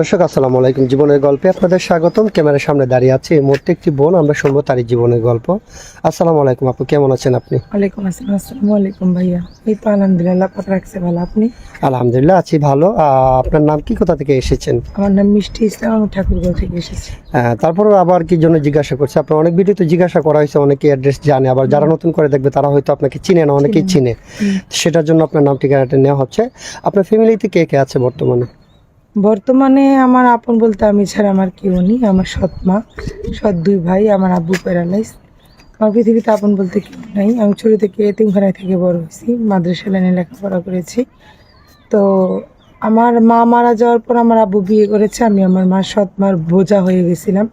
দর্শক আসসালামু আলাইকুম, জীবনের গল্পে আপনাদের স্বাগতম। ক্যামেরার সামনে দাঁড়িয়ে আছে এই মুহূর্তে একটি বোন, আমরা শুনবো তারই জীবনের গল্প। আসসালামু আলাইকুম আপু, কেমন আছেন আপনি? ওয়ালাইকুম আসসালাম। আসসালামু আলাইকুম ভাইয়া। এই তো আলহামদুলিল্লাহ, পাক রাখছে ভালো। আপনি? আলহামদুলিল্লাহ আছি ভালো। আপনার নাম কি, কোথা থেকে এসেছেন? আমার নাম মিষ্টি ইসলাম, আমি ঠাকুরগাঁও থেকে এসেছি। তারপরে আবার কি জন্য জিজ্ঞাসা করছে, আপনার অনেক ভিডিওতে জিজ্ঞাসা করা হয়েছে, অনেকে অ্যাড্রেস জানে, আবার যারা নতুন করে দেখবে তারা হয়তো আপনাকে চিনে না, অনেকেই চিনে। সেটার জন্য আপনার নাম ঠিকানাটা নেওয়া হচ্ছে। আপনার ফ্যামিলিতে কে কে আছে বর্তমানে? বর্তমানে আমার আপন বলতে আমি ছাড়া আমার কেউ নেই। আমার সৎ মা, সৎ দুই ভাই, আমার আব্বু প্যারালাইজ। আমার পৃথিবীতে আপন বলতে কেউ নাই। আমি ছোট থেকে এতিমখানায় থেকে বড় হয়েছি, মাদ্রাসা লাইনে লেখাপড়া করেছি। তো আমার মা মারা যাওয়ার পর আমার আব্বু বিয়ে করেছে। আমি আমার মা সৎ মার বোঝা হয়ে গেছিলাম।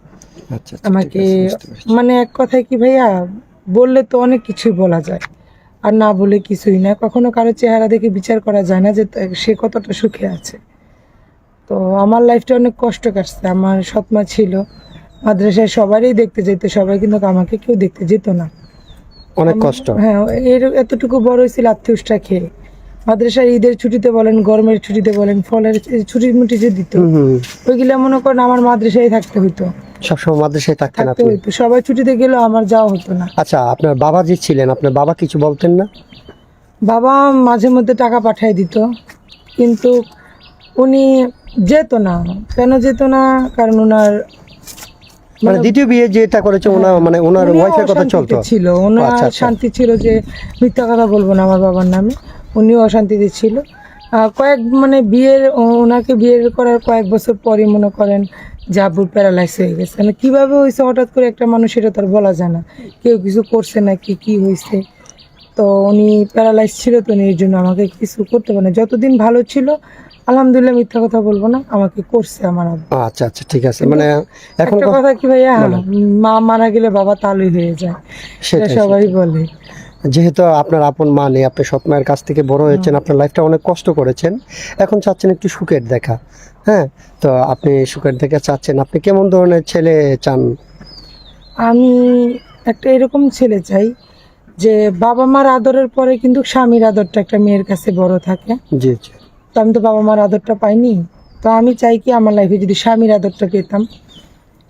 আচ্ছা, আমাকে মানে এক কথায় কি ভাইয়া, বললে তো অনেক কিছুই বলা যায়, আর না বলে কিছুই না। কখনো কারো চেহারা দেখে বিচার করা যায় না যে সে কতটা সুখে আছে। তো আমার লাইফটা অনেক কষ্ট কাটছে। আমার সৎমা ছিল, মাদ্রাসায় সবারই দেখতে যেত, সবাই কিন্তু আমাকে কেউ দেখতে যেত না। অনেক কষ্ট। হ্যাঁ, এতটুকু বড় হয়েছিল আত্মীয়টা খেয়ে। মাদ্রাসার ঈদের ছুটিতে বলেন, গরমের ছুটিতে বলেন, ফলের ছুটি মুটি যে দিত, ওইগুলা মনে করেন আমার মাদ্রাসায় থাকতে হইতো, সবসময় মাদ্রাসায় থাকতেন আপনি? হইতো। সবাই ছুটিতে গেলেও আমার যাওয়া হতো না। আচ্ছা, আপনার বাবা যে ছিলেন, আপনার বাবা কিছু বলতেন না? বাবা মাঝে মধ্যে টাকা পাঠায় দিত, কিন্তু উনি যেত না। কেন যেত না? কারণ ওনার মানে দ্বিতীয় বিয়ে যেটা করেছে ওনার, মানে ওনার ওয়াইফের কথা চলতো ছিল। ওনার আচ্ছা, আচ্ছা। শান্তি ছিল যে মিথ্যা কথা বলবো না আমার বাবার নামে, উনিও অশান্তিতে ছিল। বিয়ের ওনাকে বিয়ের করার কয়েক বছর পরই মনে করেন যে আব্বুর প্যারালাইজ হয়ে গেছে। মানে কীভাবে হয়েছে হঠাৎ করে একটা মানুষ, এটা তার বলা যায় না। কেউ কিছু করছে নাকি কি হয়েছে। তো উনি প্যারালাইজ ছিল, তো উনি এর জন্য আমাকে কিছু করতে পারে না। যতদিন ভালো ছিল আলহামদুলিল্লাহ, মিথ্যা কথা বলবো না, আমাকে করছে আমার আব্বু। আচ্ছা আচ্ছা, ঠিক আছে। মানে এখন একটা কথা কি ভাইয়া, মা মারা গেলে বাবা তালুই হয়ে যায়, সেটা সবাই বলে। যেহেতু আপনার আপন মা নেই, আপনি সৎ মায়ের কাছ থেকে বড় হয়েছেন, আপনার লাইফটা অনেক কষ্ট করেছেন, এখন চাচ্ছেন একটু সুখের দেখা। হ্যাঁ, তো আপনি সুখের দেখা চাচ্ছেন, আপনি কেমন ধরনের ছেলে চান? আমি একটা এরকম ছেলে চাই যে বাবা মার আদরের পরে কিন্তু স্বামীর আদরটা একটা মেয়ের কাছে বড় থাকে। জি জি। তো আমি তো বাবা মার আদরটা পাইনি। তো আমি চাই কি আমার লাইফে যদি স্বামীর আদরটা পেতাম,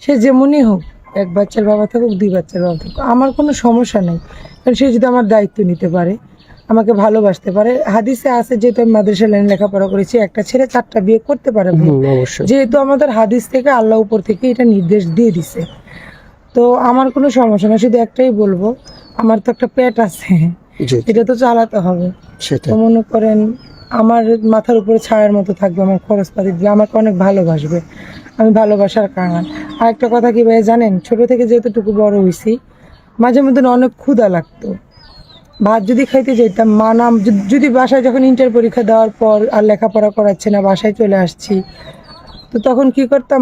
সে যেমনই হোক, এক বাচ্চার বাবা থাকুক, দুই বাচ্চার বাবা থাকুক, আমার কোনো সমস্যা নেই। কারণ সে যদি আমার দায়িত্ব নিতে পারে, আমাকে ভালোবাসতে পারে। হাদিসে আছে, যেহেতু আমি মাদ্রাসা লাইনে লেখাপড়া করেছি, একটা ছেলে 4টা বিয়ে করতে পারে। অবশ্যই। যেহেতু আমাদের হাদিস থেকে আল্লাহ উপর থেকে এটা নির্দেশ দিয়ে দিছে, তো আমার কোনো সমস্যা না। শুধু একটাই বলবো, আমার তো একটা পেট আছে, এটা তো চালাতে হবে। সেটা তো মনে করেন আমার মাথার উপরে ছায়ার মতো থাকবে, আমার খরচপাতি দিলে আমাকে অনেক ভালোবাসবে। আমি ভালোবাসার কারণ। আর একটা কথা কি ভাই জানেন, ছোট থেকে যেহেতুটুকু বড় হয়েছি, মাঝে মধ্যে অনেক ক্ষুধা লাগতো। ভাত যদি খাইতে যেতাম, মা নাম যদি বাসায়, যখন ইন্টার পরীক্ষা দেওয়ার পর আর লেখাপড়া করাচ্ছে না, বাসায় চলে আসছি, তো তখন কি করতাম,